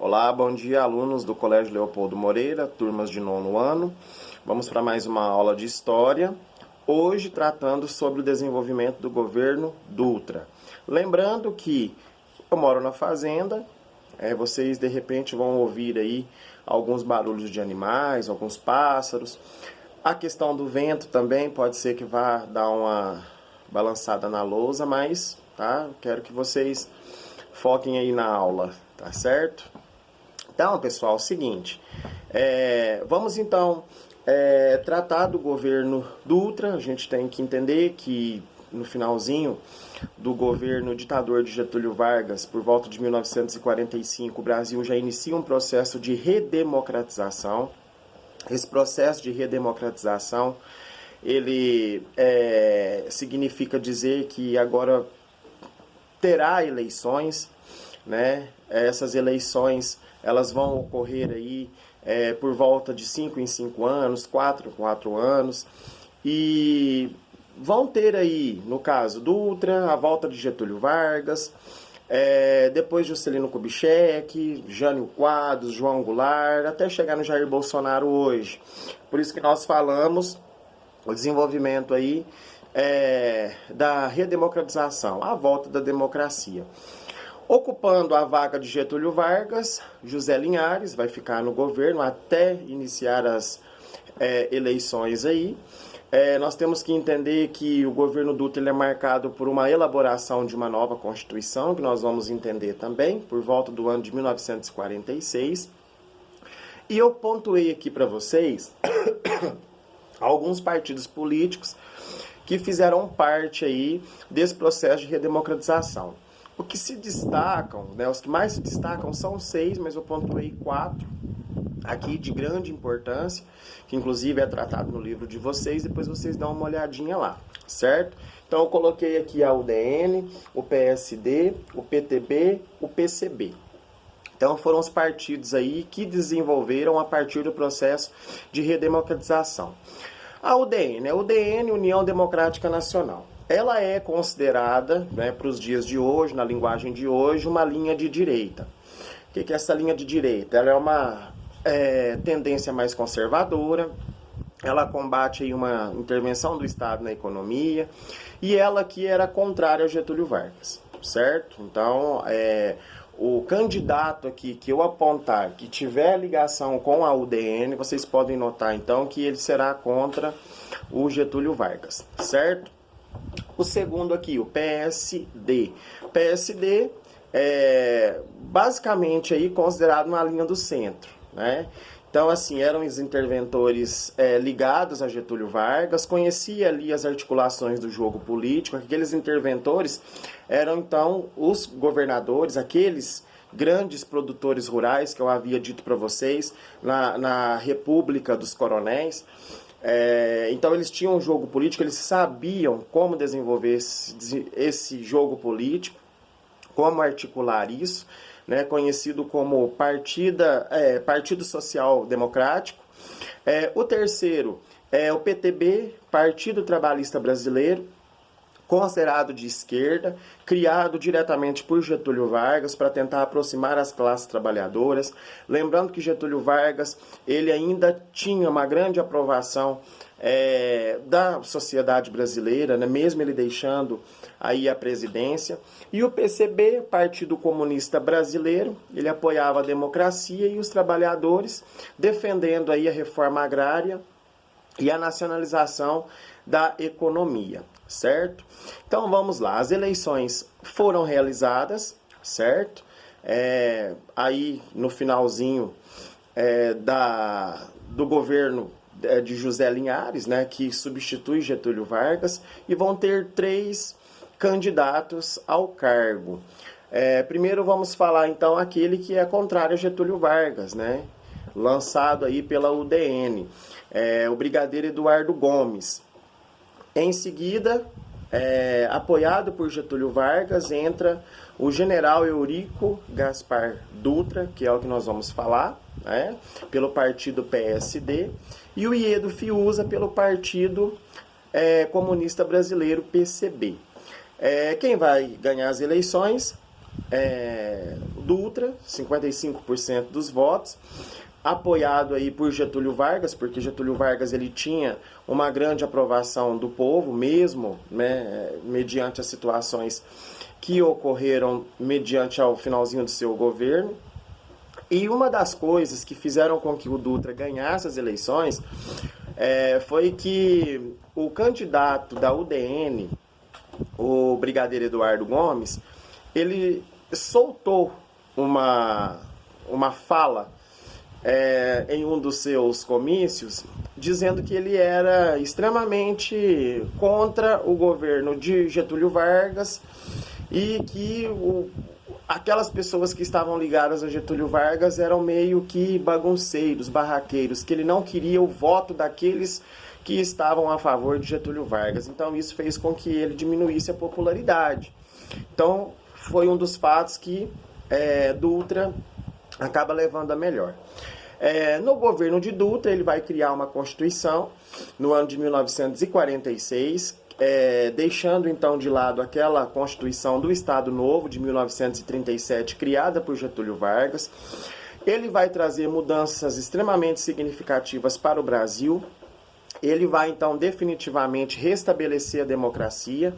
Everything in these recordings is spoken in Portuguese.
Olá, bom dia, alunos do Colégio Leopoldo Moreira, turmas de 9º ano. Vamos para mais uma aula de História, hoje tratando sobre o desenvolvimento do governo Dutra. Lembrando que eu moro na fazenda, vocês de repente vão ouvir aí alguns barulhos de animais, alguns pássaros. A questão do vento também pode ser que vá dar uma balançada na lousa, mas tá? Quero que vocês foquem aí na aula, tá certo? Então, pessoal, é o seguinte, vamos então tratar do governo Dutra. A gente tem que entender que no finalzinho do governo ditador de Getúlio Vargas, por volta de 1945, o Brasil já inicia um processo de redemocratização. Esse processo de redemocratização, ele significa dizer que agora terá eleições, né? Essas eleições elas vão ocorrer aí por volta de 5 em 5 anos, 4 em 4 anos, e vão ter aí, no caso Dutra, a volta de Getúlio Vargas, depois Juscelino Kubitschek, Jânio Quadros, João Goulart, até chegar no Jair Bolsonaro hoje. Por isso que nós falamos o desenvolvimento aí da redemocratização, a volta da democracia. Ocupando a vaga de Getúlio Vargas, José Linhares vai ficar no governo até iniciar as eleições aí. Nós temos que entender que o governo Dutra ele é marcado por uma elaboração de uma nova Constituição, que nós vamos entender também, por volta do ano de 1946. E eu pontuei aqui para vocês alguns partidos políticos que fizeram parte aí desse processo de redemocratização. O que se destacam, os que mais se destacam são 6, mas eu pontuei 4 aqui de grande importância, que inclusive é tratado no livro de vocês, depois vocês dão uma olhadinha lá, certo? Então eu coloquei aqui a UDN, o PSD, o PTB, o PCB. Então foram os partidos aí que desenvolveram a partir do processo de redemocratização. A UDN, União Democrática Nacional. Ela é considerada, para os dias de hoje, na linguagem de hoje, uma linha de direita. O que é essa linha de direita? Ela é uma tendência mais conservadora, ela combate aí uma intervenção do Estado na economia, e ela que era contrária a Getúlio Vargas, certo? Então, o candidato aqui que eu apontar que tiver ligação com a UDN, vocês podem notar então que ele será contra o Getúlio Vargas, certo? O segundo aqui, o PSD. PSD é basicamente aí considerado uma linha do centro, né? Então, assim, eram os interventores ligados a Getúlio Vargas, conhecia ali as articulações do jogo político. Aqueles interventores eram, então, os governadores, aqueles grandes produtores rurais que eu havia dito para vocês, na República dos Coronéis. Então eles tinhum um jogo político, eles sabiam como desenvolver esse jogo político, como articular isso, né, conhecido como Partido Social Democrático. O terceiro é o PTB, Partido Trabalhista Brasileiro, considerado de esquerda, criado diretamente por Getúlio Vargas para tentar aproximar as classes trabalhadoras. Lembrando que Getúlio Vargas ele ainda tinha uma grande aprovação da sociedade brasileira, né, mesmo ele deixando aí a presidência. E o PCB, Partido Comunista Brasileiro, ele apoiava a democracia e os trabalhadores, defendendo aí a reforma agrária e a nacionalização da economia, certo? Então vamos lá, as eleições foram realizadas, certo? Aí no finalzinho do governo de José Linhares, né, que substitui Getúlio Vargas, e vão ter 3 candidatos ao cargo. Primeiro vamos falar então aquele que é contrário a Getúlio Vargas, né, lançado aí pela UDN, o brigadeiro Eduardo Gomes. Em seguida, apoiado por Getúlio Vargas, entra o general Eurico Gaspar Dutra, que é o que nós vamos falar, né, pelo partido PSD, e o Iedo Fiuza pelo Partido Comunista Brasileiro, PCB. Quem vai ganhar as eleições Dutra, 55% dos votos, apoiado aí por Getúlio Vargas, porque Getúlio Vargas ele tinha uma grande aprovação do povo, mesmo, né, mediante as situações que ocorreram mediante ao finalzinho do seu governo. E uma das coisas que fizeram com que o Dutra ganhasse as eleições foi que o candidato da UDN, o brigadeiro Eduardo Gomes, ele soltou uma fala em um dos seus comícios, dizendo que ele era extremamente contra o governo de Getúlio Vargas e que aquelas pessoas que estavam ligadas a Getúlio Vargas eram meio que bagunceiros, barraqueiros, que ele não queria o voto daqueles que estavam a favor de Getúlio Vargas. Então isso fez com que ele diminuísse a popularidade. Então foi um dos fatos que Dutra acaba levando a melhor. No governo de Dutra, ele vai criar uma Constituição no ano de 1946, deixando então de lado aquela Constituição do Estado Novo de 1937, criada por Getúlio Vargas. Ele vai trazer mudanças extremamente significativas para o Brasil. Ele vai então definitivamente restabelecer a democracia.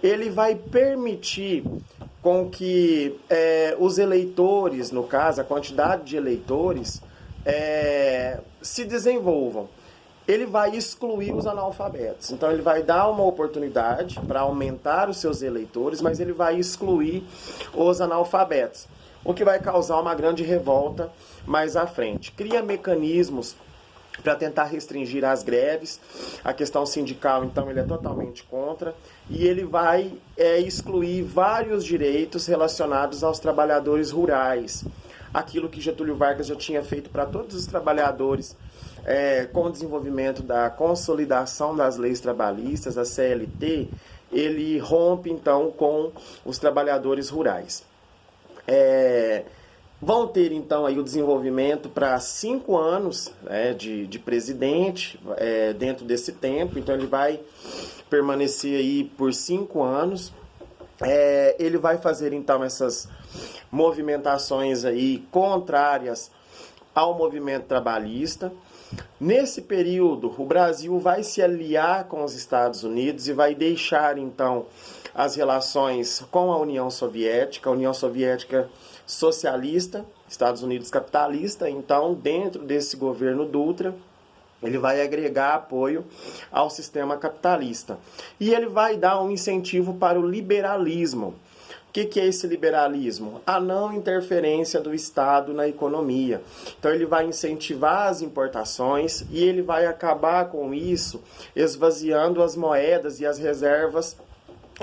Ele vai permitir com que os eleitores, no caso, a quantidade de eleitores, se desenvolvam. Ele vai excluir os analfabetos. Então, ele vai dar uma oportunidade para aumentar os seus eleitores, mas ele vai excluir os analfabetos, o que vai causar uma grande revolta mais à frente. Cria mecanismos para tentar restringir as greves. A questão sindical, então, ele é totalmente contra. E ele vai excluir vários direitos relacionados aos trabalhadores rurais. Aquilo que Getúlio Vargas já tinha feito para todos os trabalhadores, com o desenvolvimento da consolidação das leis trabalhistas, a CLT, ele rompe, então, com os trabalhadores rurais. Vão ter, então, aí o desenvolvimento para 5 anos de presidente dentro desse tempo. Então, ele vai permanecer aí por 5 anos. Ele vai fazer, então, essas movimentações aí contrárias ao movimento trabalhista. Nesse período, o Brasil vai se aliar com os Estados Unidos e vai deixar, então, as relações com a União Soviética socialista, Estados Unidos capitalista. Então, dentro desse governo Dutra, ele vai agregar apoio ao sistema capitalista. E ele vai dar um incentivo para o liberalismo. O que é esse liberalismo? A não interferência do Estado na economia. Então ele vai incentivar as importações e ele vai acabar com isso esvaziando as moedas e as reservas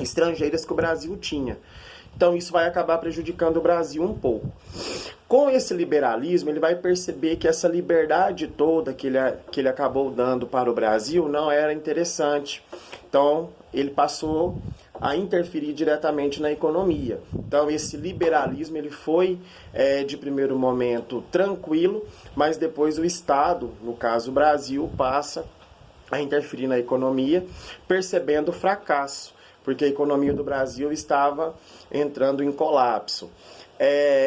estrangeiras que o Brasil tinha. Então isso vai acabar prejudicando o Brasil um pouco. Com esse liberalismo, ele vai perceber que essa liberdade toda que ele acabou dando para o Brasil não era interessante. Então ele passou a interferir diretamente na economia. Então esse liberalismo ele foi de primeiro momento tranquilo, mas depois o Estado, no caso o Brasil, passa a interferir na economia, percebendo o fracasso, porque a economia do Brasil estava entrando em colapso.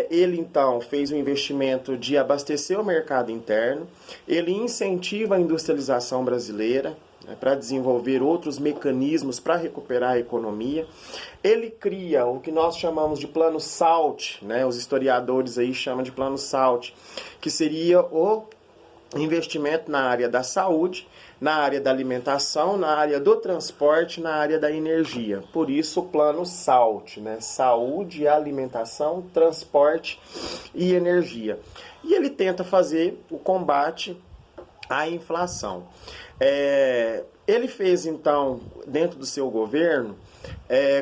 Ele então fez um investimento de abastecer o mercado interno, ele incentiva a industrialização brasileira, para desenvolver outros mecanismos para recuperar a economia. Ele cria o que nós chamamos de plano SALT, os historiadores aí chamam de plano SALT, que seria o investimento na área da saúde, na área da alimentação, na área do transporte, na área da energia. Por isso o plano SALT, saúde, alimentação, transporte e energia. E ele tenta fazer o combate à inflação. Ele fez, então, dentro do seu governo,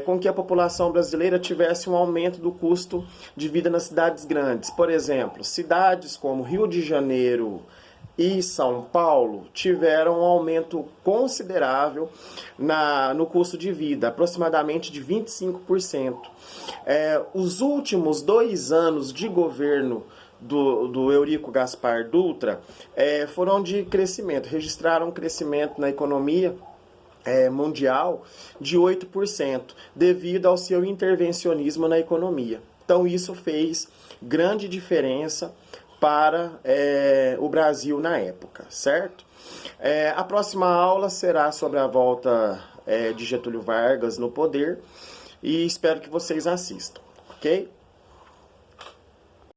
com que a população brasileira tivesse um aumento do custo de vida nas cidades grandes. Por exemplo, cidades como Rio de Janeiro e São Paulo tiveram um aumento considerável no custo de vida, aproximadamente de 25%. Os últimos 2 anos de governo do Eurico Gaspar Dutra foram de crescimento, registraram um crescimento na economia mundial de 8%, devido ao seu intervencionismo na economia. Então isso fez grande diferença para o Brasil na época, certo? A próxima aula será sobre a volta de Getúlio Vargas no poder e espero que vocês assistam, ok?